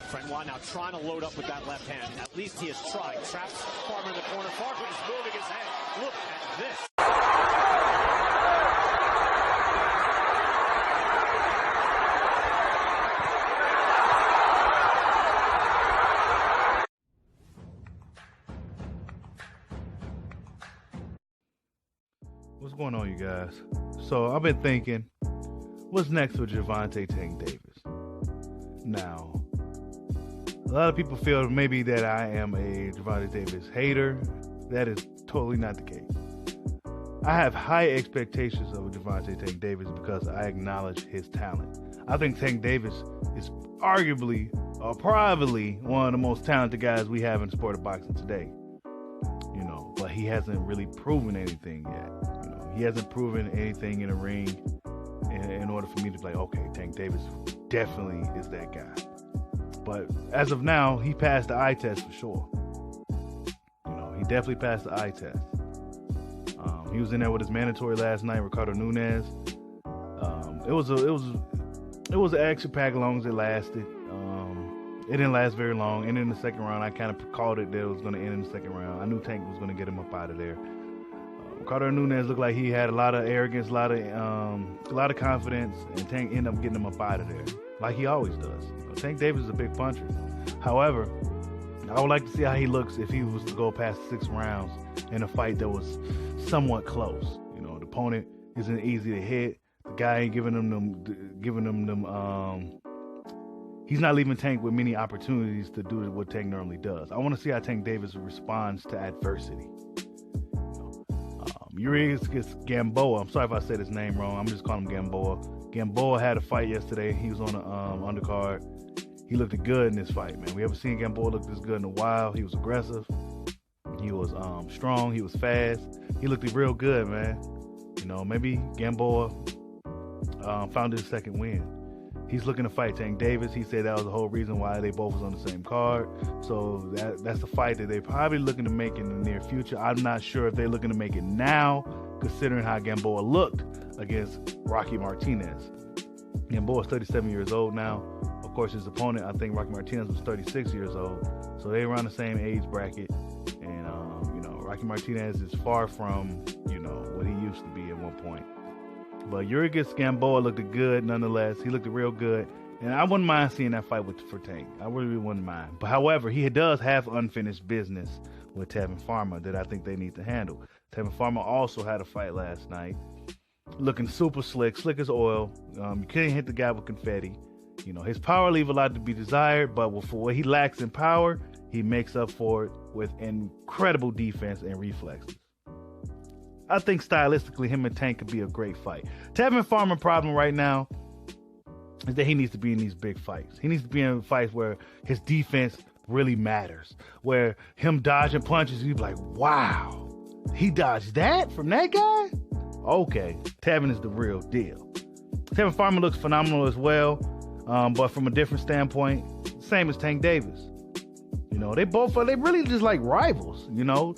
Francois now trying to load up with that left hand. At least he has tried. Traps Farmer in the corner. Farmer is moving his head. Look at this. What's going on, you guys? So I've been thinking, what's next for Gervonta Tank Davis? Now, a lot of people feel maybe that I am a Gervonta Davis hater. That is totally not the case. I have high expectations of Gervonta Tank Davis because I acknowledge his talent. I think Tank Davis is arguably or probably one of the most talented guys we have in the sport of boxing today. You know, but he hasn't really proven anything yet. You know, he hasn't proven anything in the ring in order for me to be like, okay, Tank Davis definitely is that guy. But as of now, he passed the eye test for sure. You know, he definitely passed the eye test. He was in there with his mandatory last night, Ricardo Nunes. It was an action pack as long as it lasted. It didn't last very long. And in the second round, I kind of called it that it was going to end in the second round. I knew Tank was going to get him up out of there. Ricardo Nunes looked like he had a lot of arrogance, a lot of confidence, and Tank ended up getting him up out of there, like he always does. You know, Tank Davis is a big puncher. However, I would like to see how he looks if he was to go past 6 rounds in a fight that was somewhat close. You know, the opponent isn't easy to hit. The guy ain't giving them he's not leaving Tank with many opportunities to do what Tank normally does. I want to see how Tank Davis responds to adversity. Urias Gamboa. I'm sorry if I said his name wrong. I'm just calling him Gamboa. Gamboa had a fight yesterday. He was on the undercard. He looked good in this fight, man. We haven't seen Gamboa look this good in a while. He was aggressive. He was strong. He was fast. He looked real good, man. You know, maybe Gamboa found his second win. He's looking to fight Tank Davis. He said that was the whole reason why they both was on the same card. So that's the fight that they're probably looking to make in the near future. I'm not sure if they're looking to make it now, considering how Gamboa looked against Rocky Martinez. Gamboa is 37 years old now. Of course, his opponent, I think Rocky Martinez, was 36 years old. So they're around the same age bracket. And, you know, Rocky Martinez is far from, you know, what he used to be at one point. But Urias Gamboa looked good nonetheless. He looked real good. And I wouldn't mind seeing that fight for Tank. I really wouldn't mind. But however, he does have unfinished business with Tevin Farmer that I think they need to handle. Tevin Farmer also had a fight last night. Looking super slick as oil. You can't hit the guy with confetti. You know, his power leave a lot to be desired, but for what he lacks in power, he makes up for it with incredible defense and reflexes. I think stylistically, him and Tank could be a great fight. Tevin Farmer's problem right now is that he needs to be in these big fights. He needs to be in fights where his defense really matters. Where him dodging punches, you'd be like, wow, he dodged that from that guy? Okay, Tevin is the real deal. Tevin Farmer looks phenomenal as well, but from a different standpoint, same as Tank Davis. You know, they really just like rivals, you know.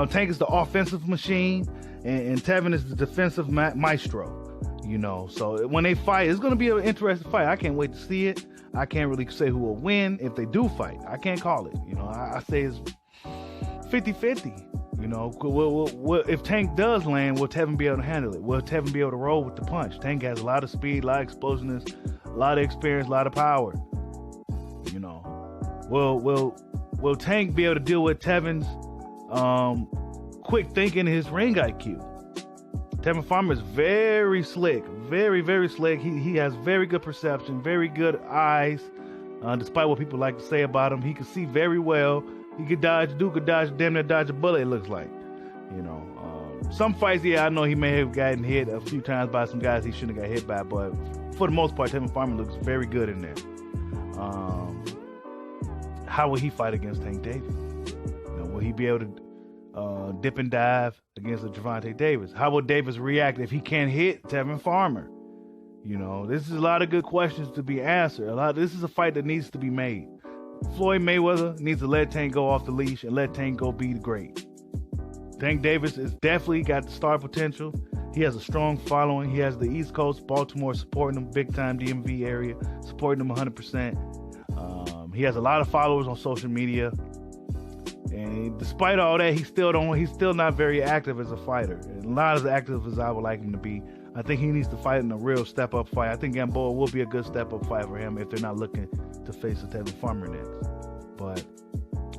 Tank is the offensive machine, and Tevin is the defensive maestro, you know. So when they fight, it's going to be an interesting fight. I can't wait to see it. I can't really say who will win if they do fight. I can't call it. You know, I say it's 50-50. You know, if Tank does land, will Tevin be able to handle it? Will Tevin be able to roll with the punch? Tank has a lot of speed, a lot of explosiveness, a lot of experience, a lot of power. You know, will Tank be able to deal with Tevin's quick thinking, his ring IQ? Tevin Farmer is very slick, very, very slick. He has very good perception, very good eyes. Despite what people like to say about him, he can see very well. He could dodge, damn near dodge a bullet, it looks like. You know, some fights, yeah, I know he may have gotten hit a few times by some guys he shouldn't have got hit by, but for the most part, Tevin Farmer looks very good in there. How will he fight against Tank Davis? You know, will he be able to dip and dive against Gervonta Davis? How will Davis react if he can't hit Tevin Farmer? You know, this is a lot of good questions to be answered. This is a fight that needs to be made. Floyd Mayweather needs to let Tank go off the leash and let Tank go be great. Tank Davis has definitely got the star potential. He has a strong following. He has the East Coast, Baltimore supporting him, big time DMV area, supporting him 100%. He has a lot of followers on social media, and despite all that, he's still not very active as a fighter. And not as active as I would like him to be. I think he needs to fight in a real step-up fight. I think Gamboa will be a good step-up fight for him if they're not looking to face a Tevin Farmer next. But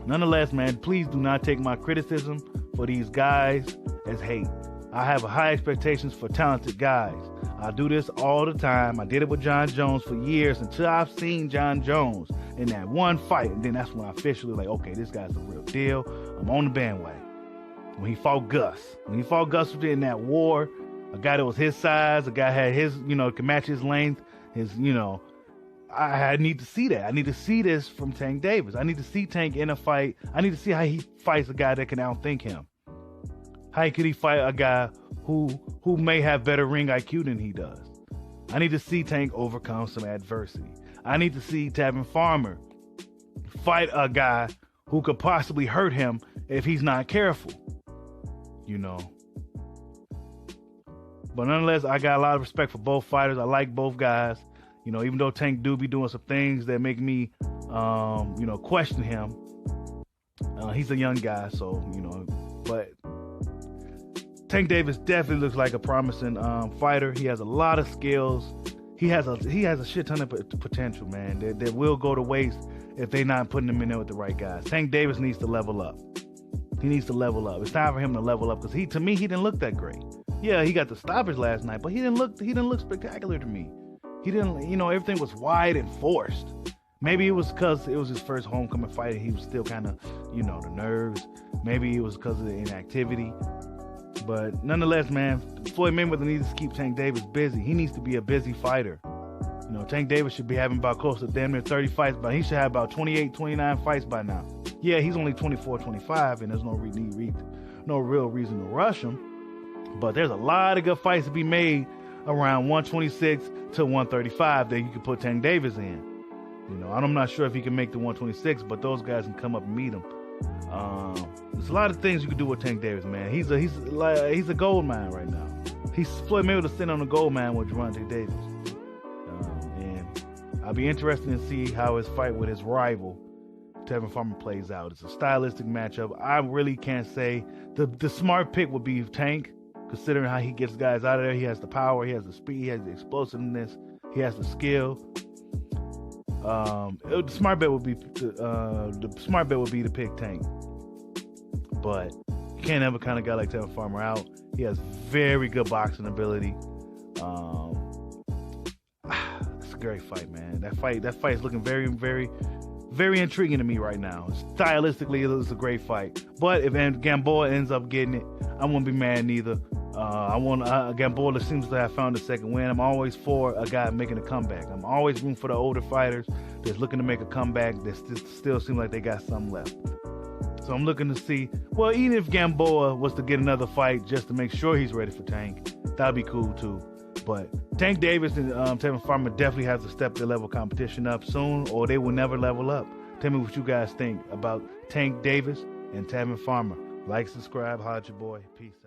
nonetheless, man, please do not take my criticism for these guys as hate. I have high expectations for talented guys. I do this all the time. I did it with John Jones for years until I've seen John Jones in that one fight. And then that's when I officially like, okay, this guy's the real deal. I'm on the bandwagon. When he fought Gus in that war, a guy that was his size, a guy had his, could match his length, I need to see that. I need to see this from Tank Davis. I need to see Tank in a fight. I need to see how he fights a guy that can outthink him. How could he fight a guy who may have better ring IQ than he does? I need to see Tank overcome some adversity. I need to see Tevin Farmer fight a guy who could possibly hurt him if he's not careful. But nonetheless, I got a lot of respect for both fighters. I like both guys. Even though Tank do be doing some things that make me, question him. He's a young guy, so, but Tank Davis definitely looks like a promising fighter. He has a lot of skills. He has a shit ton of potential, man. That will go to waste if they're not putting him in there with the right guys. Tank Davis needs to level up. He needs to level up. It's time for him to level up because to me, he didn't look that great. Yeah, he got the stoppage last night, but he didn't look spectacular to me. He didn't, everything was wide and forced. Maybe it was because it was his first homecoming fight and he was still kind of, the nerves. Maybe it was because of the inactivity. But nonetheless, man, Floyd Mayweather needs to keep Tank Davis busy. He needs to be a busy fighter. Tank Davis should be having about close to damn near 30 fights, but he should have about 28, 29 fights by now. Yeah, he's only 24, 25, and there's no real reason to rush him. But there's a lot of good fights to be made around 126 to 135 that you can put Tank Davis in. I'm not sure if he can make the 126, but those guys can come up and meet him. There's a lot of things you can do with Tank Davis, man. He's a gold mine right now. Floyd Mayweather sitting on a gold mine with Gervonta Davis. And I'll be interested to see how his fight with his rival, Tevin Farmer, plays out. It's a stylistic matchup. I really can't say. The smart pick would be Tank, considering how he gets guys out of there. He has the power, he has the speed, he has the explosiveness, he has the skill. The smart bet would be to pick Tank, but you can't have a kind of guy like Tevin Farmer out. He has very good boxing ability. It's a great fight, man. That fight is looking very, very, very intriguing to me right now. Stylistically, it's a great fight. But if Gamboa ends up getting it, I won't be mad neither. Gamboa seems to have found a second win. I'm always for a guy making a comeback. I'm always rooting for the older fighters that's looking to make a comeback that still seem like they got something left. So I'm looking to see, well, even if Gamboa was to get another fight just to make sure he's ready for Tank, that'd be cool too. But Tank Davis and Tevin Farmer definitely have to step their level of competition up soon, or they will never level up. Tell me what you guys think about Tank Davis and Tevin Farmer. Like, subscribe, holla at your boy. Peace.